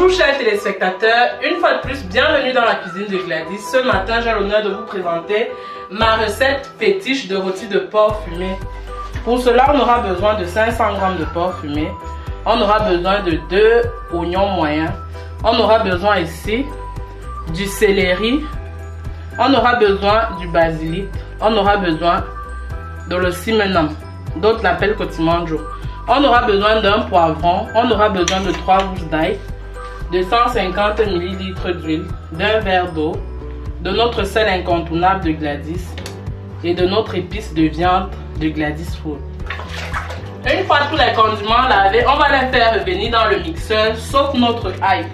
Bonjour chers téléspectateurs, une fois de plus, bienvenue dans la cuisine de Gladys. Ce matin, j'ai l'honneur de vous présenter ma recette fétiche de rôti de porc fumé. Pour cela, on aura besoin de 500 g de porc fumé. On aura besoin de 2 oignons moyens. On aura besoin ici du céleri. On aura besoin du basilic. On aura besoin de le cinnamon. D'autres l'appellent cotimandjo. On aura besoin d'un poivron. On aura besoin de 3 gousses d'ail, de 150 ml d'huile, d'un verre d'eau, de notre sel incontournable de Gladys et de notre épice de viande de Gladys Food. Une fois tous les condiments lavés, on va les faire revenir dans le mixeur, sauf notre ail.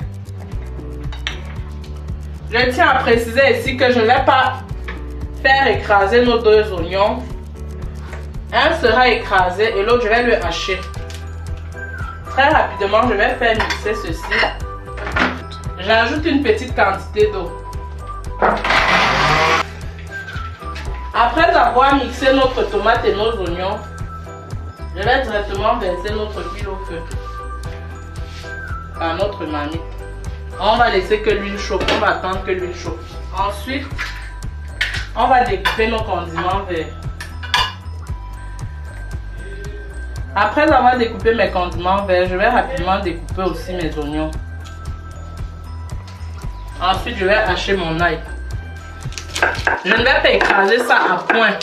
Je tiens à préciser ici que je ne vais pas faire écraser nos 2 oignons. Un sera écrasé et l'autre je vais le hacher. Très rapidement, je vais faire mixer ceci. J'ajoute une petite quantité d'eau. Après avoir mixé notre tomate et nos oignons, je vais directement verser notre huile au feu à notre marmite. On va laisser que l'huile chauffe, on va attendre que l'huile chauffe. Ensuite, on va découper nos condiments verts. Après avoir découpé mes condiments verts, je vais rapidement découper aussi mes oignons. Ensuite, je vais hacher mon ail. Je ne vais pas écraser ça à point.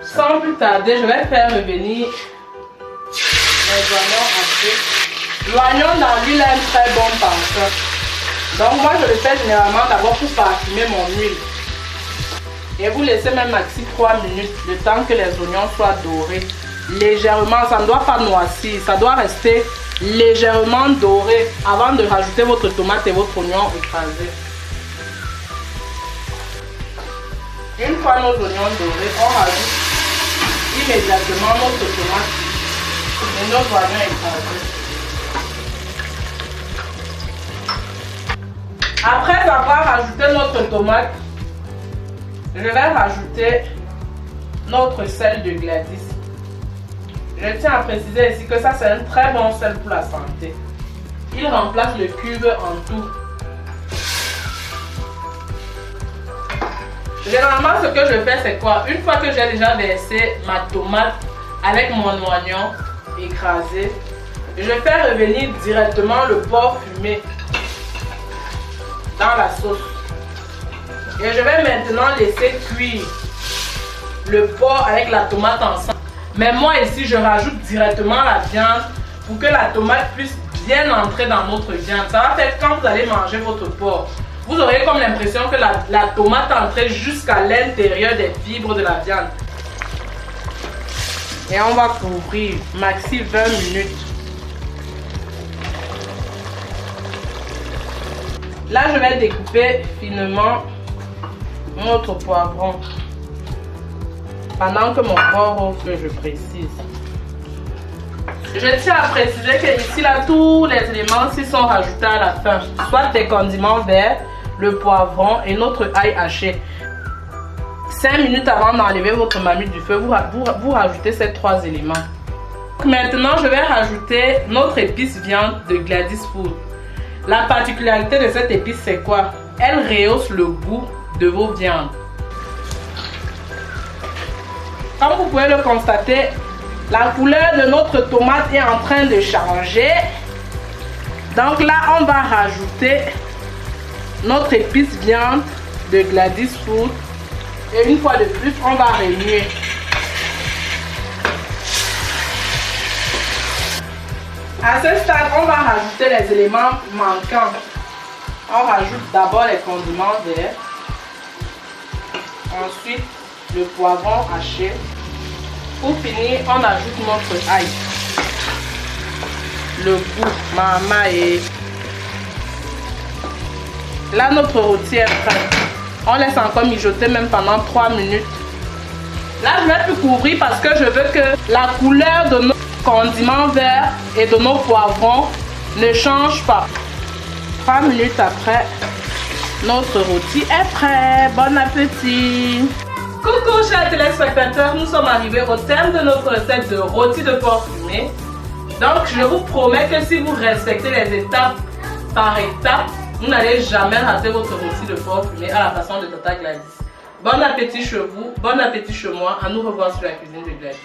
Sans plus tarder, je vais faire revenir les oignons hachés. L'oignon dans l'huile a un très bon parfum. Donc moi, je le fais généralement d'abord pour parfumer mon huile. Et vous laissez même maxi 3 minutes, le temps que les oignons soient dorés. Légèrement, ça ne doit pas noircir, ça doit rester légèrement doré avant de rajouter votre tomate et votre oignon écrasé. Une fois nos oignons dorés, on rajoute immédiatement notre tomate et notre oignon écrasé. Après avoir rajouté notre tomate, je vais rajouter notre sel de Gladys. Je tiens à préciser ici que ça c'est un très bon sel pour la santé. Il remplace le cube en tout. Généralement ce que je fais c'est quoi? Une fois que j'ai déjà versé ma tomate avec mon oignon écrasé, je fais revenir directement le porc fumé dans la sauce. Et je vais maintenant laisser cuire le porc avec la tomate ensemble. Mais moi ici, je rajoute directement la viande pour que la tomate puisse bien entrer dans notre viande. Ça va faire quand vous allez manger votre porc, vous aurez comme l'impression que la tomate entrait jusqu'à l'intérieur des fibres de la viande. Et on va couvrir maxi 20 minutes. Là, je vais découper finement notre poivron. Pendant que mon porc au feu, je précise. Je tiens à préciser que ici, là, tous les éléments s'y sont rajoutés à la fin. Soit des condiments verts, le poivron et notre ail haché. 5 minutes avant d'enlever votre marmite du feu, vous rajoutez ces 3 éléments. Maintenant, je vais rajouter notre épice viande de Gladys Food. La particularité de cette épice, c'est quoi? Elle rehausse le goût de vos viandes. Comme vous pouvez le constater, la couleur de notre tomate est en train de changer. Donc là, on va rajouter notre épice viande de Gladys Food. Et une fois de plus, on va remuer. À ce stade, on va rajouter les éléments manquants. On rajoute d'abord les condiments verts. Ensuite, le poivron haché. Pour finir, on ajoute notre ail. Le goût, maman et... Là, notre rôti est prêt. On laisse encore mijoter même pendant 3 minutes. Là, je vais plus couvrir parce que je veux que la couleur de nos condiments verts et de nos poivrons ne change pas. 3 minutes après, notre rôti est prêt. Bon appétit! Coucou chers téléspectateurs, nous sommes arrivés au terme de notre recette de rôti de porc fumé. Donc je vous promets que si vous respectez les étapes par étapes. Vous n'allez jamais rater votre rôti de porc fumé à la façon de Tata Gladys. Bon appétit chez vous, bon appétit chez moi. À nous revoir sur la cuisine de Gladys.